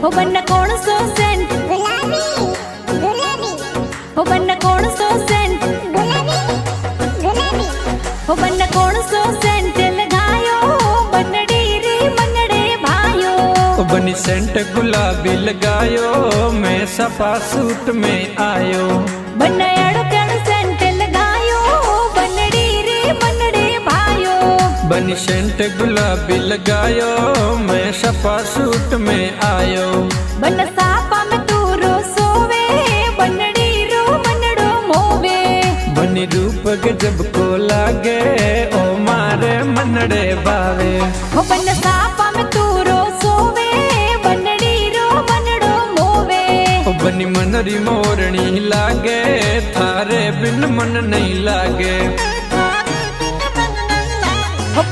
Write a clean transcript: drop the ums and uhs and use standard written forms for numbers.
हो बन्ना कौन सो सेंट गुलाबी गुलाबी हो बन्ना कौन सो सेंट गुलाबी गुलाबी हो बन्ना कौन सो सेंट लगायो बनड़ी रे मनड़े भायो बनी सेंट गुलाबी लगायो मैं सफा सूट में आयो बन्ना अड़कण सेंट लगायो बनड़ी रे मनड़े भायो बनी सेंट गुलाबी लगायो मैं सफा सूट में आयो बन्ना सापा में तू रो सोवे बनड़ी रो मनड़ो मोवे बनी रूप गजब को लागे ओ मारे मनड़े बावे हो बन्ना सापा में तू रो सोवे बनड़ी रो मनड़ो मोवे बनी मनरी मोरनी लागे थारे बिन मन नहीं लागे हो